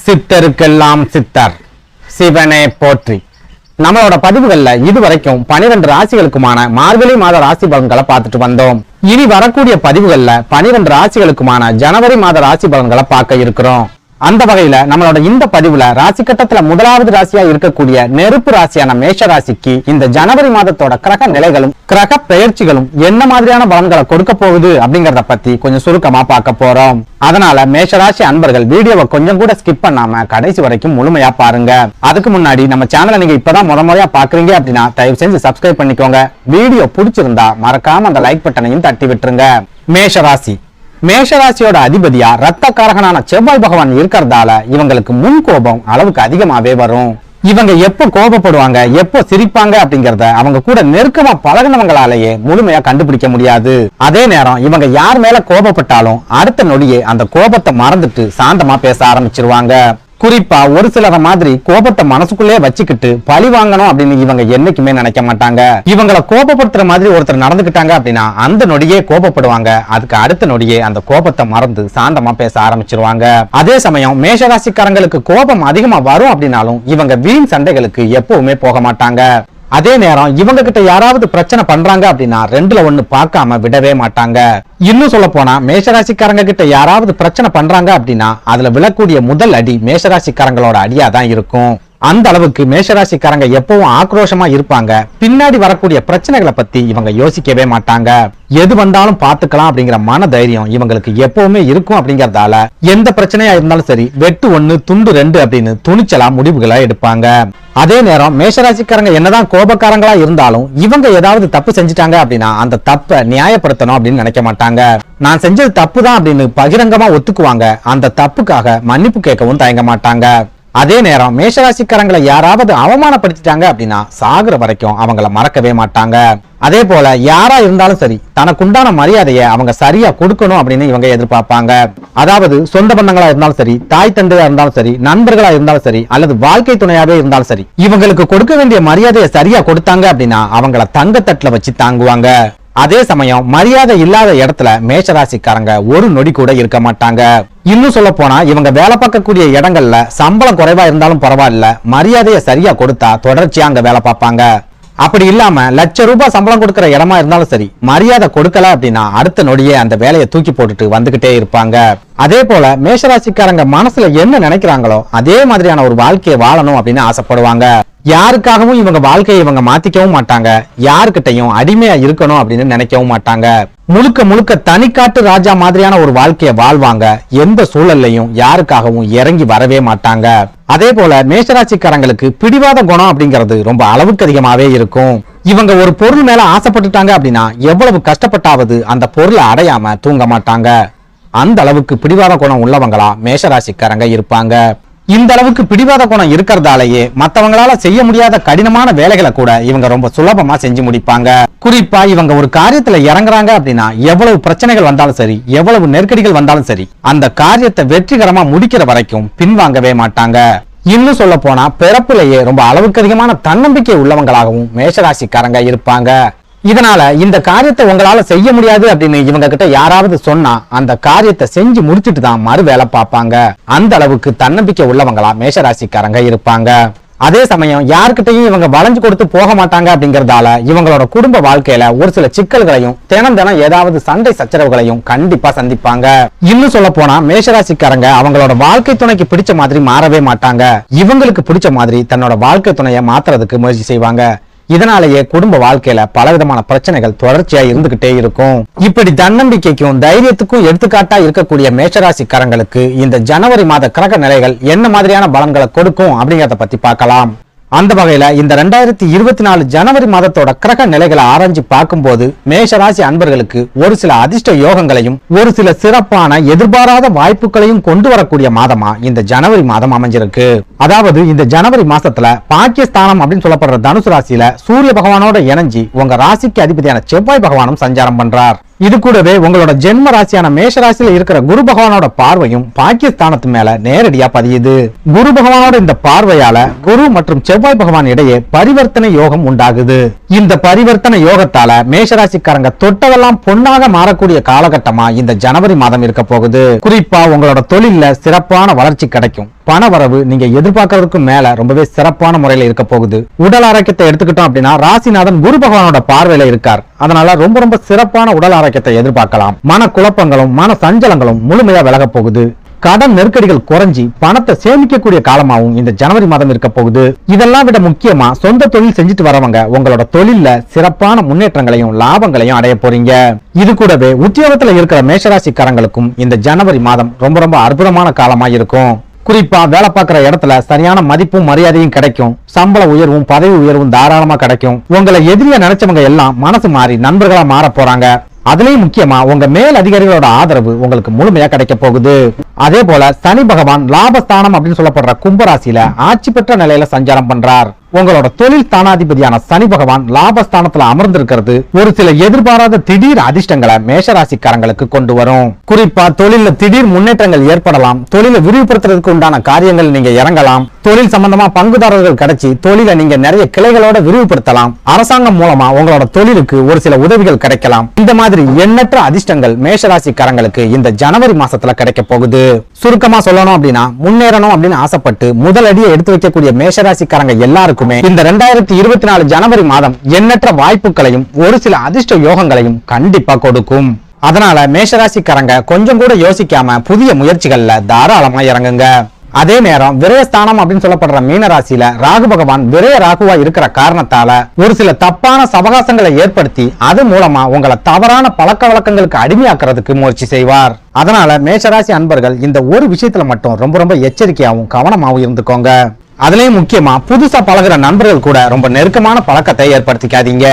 சித்தருக்கெல்லாம் சித்தர் சிவனே போற்றி. நம்மளோட பதிவுகள்ல இதுவரைக்கும் 12 ராசிகளுக்குமான மார்கழி மாத ராசி பலன்களை பார்த்துட்டு வந்தோம். இனி வரக்கூடிய பதிவுகள்ல 12 ராசிகளுக்குமான ஜனவரி மாத ராசி பலன்களை பார்க்க இருக்கிறோம். அந்த வகையில நம்மளோட இந்த பதிவுல ராசி கட்டத்துல முதலாவது ராசியா இருக்கக்கூடிய நெருப்பு ராசியான மேஷ ராசிக்கு இந்த ஜனவரி மாதத்தோட கிரக நிலைகளும் கிரக பெயர்ச்சிகளும் என்ன மாதிரியான பலன்களை கொடுக்க போகுது அப்படிங்கறத பத்தி கொஞ்சம் சுருக்கமா பார்க்க போறோம். அதனால மேஷராசி அன்பர்கள் வீடியோவை கொஞ்சம் கூட ஸ்கிப் பண்ணாம கடைசி வரைக்கும் முழுமையா பாருங்க. அதுக்கு முன்னாடி நம்ம சேனலை நீங்க இப்பதான் முறையா பாக்குறீங்க அப்படின்னா தயவு செஞ்சு சப்ஸ்கிரைப் பண்ணிக்கோங்க. வீடியோ பிடிச்சிருந்தா மறக்காம அந்த லைக் பட்டனையும் தட்டி விட்டுருங்க. மேஷராசி மேஷராசியோட அதிபதியா ரத்த காரகனான செவ்வாய் பகவான் இருக்கிறதால இவங்களுக்கு முன் கோபம் அளவுக்கு அதிகமாவே வரும். இவங்க எப்போ கோபப்படுவாங்க எப்போ சிரிப்பாங்க அப்படிங்கறத அவங்க கூட நெருக்கமா பழகினவங்களாலேயே முழுமையா கண்டுபிடிக்க முடியாது. அதே நேரம் இவங்க யார் மேல கோபப்பட்டாலும் அடுத்த நொடியே அந்த கோபத்தை மறந்துட்டு சாந்தமா பேச ஆரம்பிச்சிருவாங்க. குறிப்பா ஒரு சிலர மாதிரி கோபத்தை மனசுக்குள்ளே வச்சுக்கிட்டு பழி வாங்கணும் அப்படின்னு இவங்க என்னைக்குமே நினைக்க மாட்டாங்க. இவங்களை கோபப்படுத்துற மாதிரி ஒருத்தர் நடந்துக்கிட்டாங்க அப்படின்னா அந்த நொடியே கோபப்படுவாங்க. அதுக்கு அடுத்த நொடியே அந்த கோபத்தை மறந்து சாந்தமா பேச ஆரம்பிச்சிருவாங்க. அதே சமயம் மேஷராசிக்காரங்களுக்கு கோபம் அதிகமா வரும் அப்படின்னாலும் இவங்க வீண் சண்டைகளுக்கு எப்பவுமே போக மாட்டாங்க. அதே நேரம் இவங்க கிட்ட யாராவது பிரச்சனை பண்றாங்க அப்படின்னா 2ல 1 பார்க்காம விடவே மாட்டாங்க. இன்னும் சொல்ல போனா மேஷராசிக்காரங்க கிட்ட யாராவது பிரச்சனை பண்றாங்க அப்படின்னா அதுல விழக்கூடிய முதல் அடி மேஷராசிக்காரங்களோட அடியா தான் இருக்கும். அந்த அளவுக்கு மேஷராசிக்காரங்க எப்பவும் ஆக்ரோஷமா இருப்பாங்க. பின்னாடி வரக்கூடிய பிரச்சனைகளை பத்தி இவங்க யோசிக்கவே மாட்டாங்க. எது வந்தாலும் பாத்துக்கலாம் அப்படிங்கிற மன தைரியம் இவங்களுக்கு எப்பவுமே இருக்கும். அப்படிங்கறதால எந்த பிரச்சனையா இருந்தாலும் சரி வெட்டு 1 துண்டு 2 அப்படின்னு துணிச்சலா முடிவுகளை எடுப்பாங்க. அதே நேரம் மேஷராசிக்காரங்க என்னதான் கோபக்காரங்களா இருந்தாலும் இவங்க ஏதாவது தப்பு செஞ்சுட்டாங்க அப்படின்னா அந்த தப்பை நியாயப்படுத்தணும் அப்படின்னு நினைக்க மாட்டாங்க. நான் செஞ்சது தப்பு தான் அப்படின்னு பகிரங்கமா ஒத்துக்குவாங்க. அந்த தப்புக்காக மன்னிப்பு கேட்கவும் தயங்க மாட்டாங்க. அதே நேரம் மேஷராசிக்காரங்களை யாராவது அவமானப்படுத்திட்டாங்க அப்படின்னா சாகுற வரைக்கும் அவங்கள மறக்கவே மாட்டாங்க. அதே போல யாரா இருந்தாலும் சரி தனக்குண்டான மரியாதையை அவங்க சரியா கொடுக்கணும் அப்படின்னு இவங்க எதிர்பார்ப்பாங்க. அதாவது சொந்த பந்தங்களா இருந்தாலும் சரி தாய் தந்தையா இருந்தாலும் சரி நண்பர்களா இருந்தாலும் சரி அல்லது வாழ்க்கை துணையாவே இருந்தாலும் சரி இவங்களுக்கு கொடுக்க வேண்டிய மரியாதையை சரியா கொடுத்தாங்க அப்படின்னா அவங்கள தங்கத்தட்டுல வச்சு தாங்குவாங்க. அதே சமயம் மரியாதை இல்லாத இடத்துல மேஷராசிக்காரங்க ஒரு நொடி கூட இருக்க மாட்டாங்க. இன்னும் சொல்ல போனா இவங்க வேலை பார்க்கக்கூடிய இடங்கள்ல சம்பளம் குறைவா இருந்தாலும் பரவாயில்ல மரியாதையை சரியா கொடுத்தா தொடர்ச்சியா அங்க வேலை பார்ப்பாங்க. அப்படி இல்லாம லட்சம் ரூபாய் சம்பளம் கொடுக்கிற இடமா இருந்தாலும் சரி மரியாதை கொடுக்கல அப்படின்னா அடுத்த நொடியே அந்த வேலையை தூக்கி போட்டுட்டு வந்துகிட்டே இருப்பாங்க. அதே போல மேஷராசிக்காரங்க மனசுல என்ன நினைக்கிறாங்களோ அதே மாதிரியான ஒரு வாழ்க்கையை வாழணும் அப்படின்னு ஆசைப்படுவாங்க. யாருக்காகவும் இவங்க வாழ்க்கையை இவங்க மாத்திக்கவும் மாட்டாங்க. யாருக்கிட்டையும் அடிமையா இருக்கணும் அப்படின்னு நினைக்கவும் மாட்டாங்க. முழுக்க முழுக்க தனிக்காட்டு ராஜா மாதிரியான ஒரு வாழ்க்கையை வாழ்வாங்க. எந்த சூழல்லையும் யாருக்காகவும் இறங்கி வரவே மாட்டாங்க. அதே போல மேஷராசிக்காரங்களுக்கு பிடிவாத குணம் அப்படிங்கிறது ரொம்ப அளவுக்கு அதிகமாவே இருக்கும். இவங்க ஒரு பொருள் மேல ஆசைப்பட்டுட்டாங்க அப்படின்னா எவ்வளவு கஷ்டப்பட்டாவது அந்த பொருளை அடையாம தூங்க மாட்டாங்க. அந்த அளவுக்கு பிடிவாத குணம் உள்ளவங்களா மேஷராசிக்காரங்க இருப்பாங்க. இந்த அளவுக்கு பிடிவாத குணம் இருக்கிறதாலேயே மற்றவங்களால செய்ய முடியாத கடினமான வேலைகளை கூட இவங்க ரொம்ப சுலபமா செஞ்சு முடிப்பாங்க. குறிப்பா இவங்க ஒரு காரியத்துல இறங்குறாங்க அப்படின்னா எவ்வளவு பிரச்சனைகள் வந்தாலும் சரி எவ்வளவு நெருக்கடிகள் வந்தாலும் சரி அந்த காரியத்தை வெற்றிகரமா முடிக்கிற வரைக்கும் பின்வாங்கவே மாட்டாங்க. இன்னும் சொல்ல போனா பிறப்பிலேயே ரொம்ப அளவுக்கு அதிகமான தன்னம்பிக்கை உள்ளவங்களாகவும் மேஷராசிக்காரங்க இருப்பாங்க. இதனால இந்த காரியத்தை உங்களால செய்ய முடியாது அப்படின்னு இவங்க கிட்ட யாராவது சொன்னா அந்த காரியத்தை செஞ்சு முடிச்சுட்டு தான் மறு வேலை பார்ப்பாங்க. அந்த அளவுக்கு தன்னம்பிக்கை உள்ளவங்களா மேஷராசிக்காரங்க இருப்பாங்க. அதே சமயம் யாருக்கிட்டையும் இவங்க வளைஞ்சு கொடுத்து போக மாட்டாங்க. அப்படிங்கறதால இவங்களோட குடும்ப வாழ்க்கையில ஒரு சில சிக்கல்களையும் தினம் ஏதாவது சண்டை சச்சரவுகளையும் கண்டிப்பா சந்திப்பாங்க. இன்னும் சொல்ல போனா மேஷராசிக்காரங்க அவங்களோட வாழ்க்கை துணைக்கு பிடிச்ச மாதிரி மாறவே மாட்டாங்க. இவங்களுக்கு பிடிச்ச மாதிரி தன்னோட வாழ்க்கை துணையை மாத்துறதுக்கு முயற்சி செய்வாங்க. இதனாலேயே குடும்ப வாழ்க்கையில பலவிதமான பிரச்சனைகள் தொடர்ச்சியா இருந்துகிட்டே இருக்கும். இப்படி தன்னம்பிக்கைக்கும் தைரியத்துக்கும் எடுத்துக்காட்டா இருக்கக்கூடிய மேஷராசிக்காரங்களுக்கு இந்த ஜனவரி மாத கிரக நிலைகள் என்ன மாதிரியான பலன்களை கொடுக்கும் அப்படிங்கறத பத்தி பார்க்கலாம். அந்த வகையில இந்த 2024 ஜனவரி மாதத்தோட கிரக நிலைகளை ஆராய்ச்சி பார்க்கும்போது மேஷராசி அன்பர்களுக்கு ஒரு சில அதிர்ஷ்ட யோகங்களையும் ஒரு சில சிறப்பான எதிர்பாராத வாய்ப்புகளையும் கொண்டு வரக்கூடிய மாதமா இந்த ஜனவரி மாதம் அமைஞ்சிருக்கு. அதாவது இந்த ஜனவரி மாசத்துல பாக்கியஸ்தானம் அப்படின்னு சொல்லப்படுற தனுசு ராசியில சூரிய பகவானோட இணைஞ்சி உங்க ராசிக்கு அதிபதியான செவ்வாய் பகவானும் சஞ்சாரம் பண்றார். இது கூடவே உங்களோட ஜென்ம ராசியான மேஷ ராசியில இருக்கிற குரு பகவானோட பார்வையும் பாக்கியஸ்தானத்து மேல நேரடியா பதியுது. குரு பகவானோட இந்த பார்வையால குரு மற்றும் செவ்வாய் பகவான் இடையே பரிவர்த்தனை யோகம் உண்டாகுது. இந்த பரிவர்த்தனை யோகத்தால மேஷராசிக்காரங்க தொட்டதெல்லாம் பொன்னாக மாறக்கூடிய காலகட்டமா இந்த ஜனவரி மாதம் இருக்க போகுது. குறிப்பா உங்களோட தொழில்ல சிறப்பான வளர்ச்சி கிடைக்கும். பண வரவு நீங்க எதிர்பார்க்கறதுக்கு மேல ரொம்பவே சிறப்பான முறையில இருக்க போகுது. உடல் ஆரோக்கியத்தை எடுத்துக்கிட்டோம் அப்படின்னா ராசிநாதன் குரு பகவானோட பார்வையில இருக்கார். அதனால ரொம்ப ரொம்ப சிறப்பான உடல் ஆரோக்கியத்தை எதிர்பார்க்கலாம். மன குழப்பங்களும் மன சஞ்சலங்களும் முழுமையா விலக போகுது. கடன் நெருக்கடிகள் குறைஞ்சி பணத்தை சேமிக்கக்கூடிய காலமாகவும் இந்த ஜனவரி மாதம் இருக்க போகுது. இதெல்லாம் விட முக்கியமா சொந்த தொழில் செஞ்சுட்டு வரவங்க உங்களோட தொழில்ல சிறப்பான முன்னேற்றங்களையும் லாபங்களையும் அடைய போறீங்க. இது கூடவே உத்தியோகத்துல இருக்கிற மேஷராசிக்காரங்களுக்கும் இந்த ஜனவரி மாதம் ரொம்ப ரொம்ப அற்புதமான காலமா இருக்கும். குறிப்பா வேலை பார்க்கிற இடத்துல சரியான மதிப்பும் மரியாதையும் கிடைக்கும். சம்பள உயர்வும் பதவி உயர்வும் தாராளமா கிடைக்கும். உங்களை எதிரியா நினைச்சவங்க எல்லாம் மனசு மாறி நண்பர்களா மாற போறாங்க. அதுலயும் முக்கியமா உங்க மேல் அதிகாரிகளோட ஆதரவு உங்களுக்கு முழுமையா கிடைக்க போகுது. அதே போல சனி பகவான் லாபஸ்தானம் அப்படின்னு சொல்லப்படுற கும்பராசியில ஆட்சி பெற்ற நிலையில சஞ்சாரம் பண்றார். உங்களோட தொழில் ஸ்தானாதிபதியான சனி பகவான் லாபஸ்தானத்துல அமர்ந்திருக்கிறது ஒரு சில எதிர்பாராத திடீர் அதிர்ஷ்டங்களை மேஷராசிக்காரங்களுக்கு கொண்டு வரும். குறிப்பா தொழில திடீர் முன்னேற்றங்கள் ஏற்படலாம். தொழிலை விரிவுபடுத்துறதுக்கு உண்டான காரியங்கள் நீங்க இறங்கலாம். தொழில் சம்பந்தமா பங்குதாரர்கள் கிடைச்சி தொழிலை நீங்க நிறைய கிளைகளோட விரிவுபடுத்தலாம். அரசாங்கம் மூலமா உங்களோட தொழிலுக்கு ஒரு சில உதவிகள் கிடைக்கலாம். இந்த மாதிரி எண்ணற்ற அதிர்ஷ்டங்கள் மேஷராசிக்காரங்களுக்கு இந்த ஜனவரி மாசத்துல கிடைக்க போகுது. சுருக்கமா சொல்லணும் அப்படின்னா முன்னேறணும் அப்படின்னு ஆசைப்பட்டு முதல் அடியை எடுத்து வைக்கக்கூடிய மேஷராசிக்காரங்க எல்லாருக்குமே இந்த 2024 ஜனவரி மாதம் எண்ணற்ற வாய்ப்புகளையும் ஒரு சில அதிர்ஷ்ட யோகங்களையும் கண்டிப்பா கொடுக்கும். அதனால மேஷராசிக்காரங்க கொஞ்சம் கூட யோசிக்காம புதிய முயற்சிகள்ல தாராளமா இறங்குங்க. அதே நேரம் விரயஸ்தானம் அப்படின்னு சொல்லப்படுற மீனராசியில ராகு பகவான் விரய ராகுவா இருக்கிற காரணத்தால ஒரு சில தப்பான சவகாசங்களை ஏற்படுத்தி அது மூலமா உங்களை தவறான பழக்க வழக்கங்களுக்கு அடிமையாக்குறதுக்கு முயற்சி செய்வார். அதனால மேஷராசி அன்பர்கள் இந்த ஒரு விஷயத்துல மட்டும் ரொம்ப ரொம்ப எச்சரிக்கையாவும் கவனமாவும் இருந்துக்கோங்க. அதுலயும் முக்கியமா புதுசா பழகுற நண்பர்கள் கூட ரொம்ப நெருக்கமான பழக்கத்தை ஏற்படுத்திக்காதீங்க.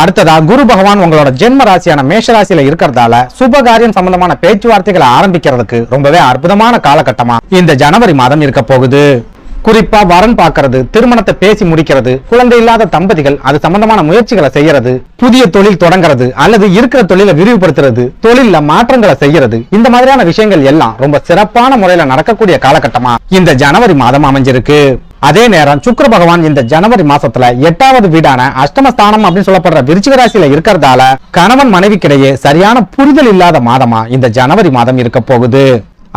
அடுத்ததா குரு பகவான் உங்களோட ஜென்ம ராசியான மேஷராசியில இருக்கிறதால சுபகாரியம் சம்பந்தமான பேச்சுவார்த்தைகளை ஆரம்பிக்கிறதுக்கு ரொம்பவே அற்புதமான காலகட்டமா இந்த ஜனவரி மாதம் இருக்க போகுது. குறிப்பா வரன் பார்க்கிறது, திருமணத்தை பேசி முடிக்கிறது, குழந்தை இல்லாத தம்பதிகள் அது சம்பந்தமான முயற்சிகளை செய்யறது, புதிய தொழில் தொடங்குறது அல்லது இருக்கிற தொழிலை விரிவுபடுத்துறது, தொழில மாற்றங்களை செய்யறது, இந்த மாதிரியான விஷயங்கள் எல்லாம் ரொம்ப சிறப்பான முறையில நடக்கக்கூடிய காலகட்டமா இந்த ஜனவரி மாதம் அமைஞ்சிருக்கு. அதே நேரம் சுக்கிர பகவான் இந்த ஜனவரி மாசத்துல 8வது வீடான அஷ்டமஸ்தானம் அப்படின்னு சொல்லப்படுற விருச்சிக ராசியில இருக்கிறதால கணவன் மனைவிக்கிடையே சரியான புரிதல் இல்லாத மாதமா இந்த ஜனவரி மாதம் இருக்க போகுது.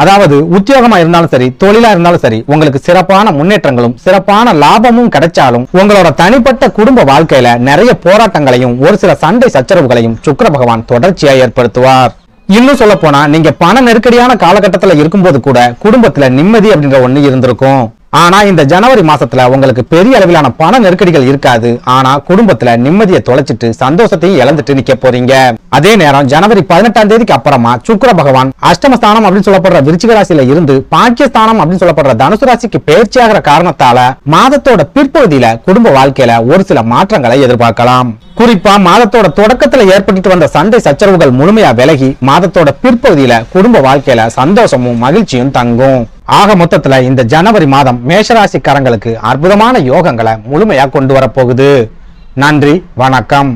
அதாவது உத்தியோகமா இருந்தாலும் சரி தொழிலா இருந்தாலும் சரி உங்களுக்கு சிறப்பான முன்னேற்றங்களும் சிறப்பான லாபமும் கிடைச்சாலும் உங்களோட தனிப்பட்ட குடும்ப வாழ்க்கையில நிறைய போராட்டங்களையும் ஒரு சில சண்டை சச்சரவுகளையும் சுக்கிர பகவான் தொடர்ச்சியா ஏற்படுத்துவார். இன்னும் சொல்ல போனா நீங்க பண நெருக்கடியான காலகட்டத்துல இருக்கும்போது கூட குடும்பத்துல நிம்மதி அப்படின்ற ஒண்ணு இருந்திருக்கும். ஆனா இந்த ஜனவரி மாசத்துல உங்களுக்கு பெரிய அளவிலான பண நெருக்கடிகள் இருக்காது. ஆனா குடும்பத்துல நிம்மதியை தொலைச்சிட்டு சந்தோஷத்தையும் இழந்துட்டு நிக்க போறீங்க. அதே நேரம் ஜனவரி 18ஆம் தேதிக்கு அப்புறமா சுக்கிர பகவான் அஷ்டமஸ்தானம் அப்படின்னு சொல்லப்படுற விருச்சிக ராசியில இருந்து பாக்கியஸ்தானம் அப்படின்னு சொல்லப்படுற தனுசு ராசிக்கு பயிற்சியாகிற காரணத்தால மாதத்தோட பிற்பகுதியில குடும்ப வாழ்க்கையில ஒரு சில மாற்றங்களை எதிர்பார்க்கலாம். குறிப்பா மாதத்தோட தொடக்கத்துல ஏற்பட்டு வந்த சண்டை சச்சரவுகள் முழுமையா விலகி மாதத்தோட பிற்பகுதியில குடும்ப வாழ்க்கையில சந்தோஷமும் மகிழ்ச்சியும் தங்கும். ஆக மொத்தத்துல இந்த ஜனவரி மாதம் மேஷராசிக்காரங்களுக்கு அற்புதமான யோகங்களை முழுமையா கொண்டு வரப்போகுது. நன்றி, வணக்கம்.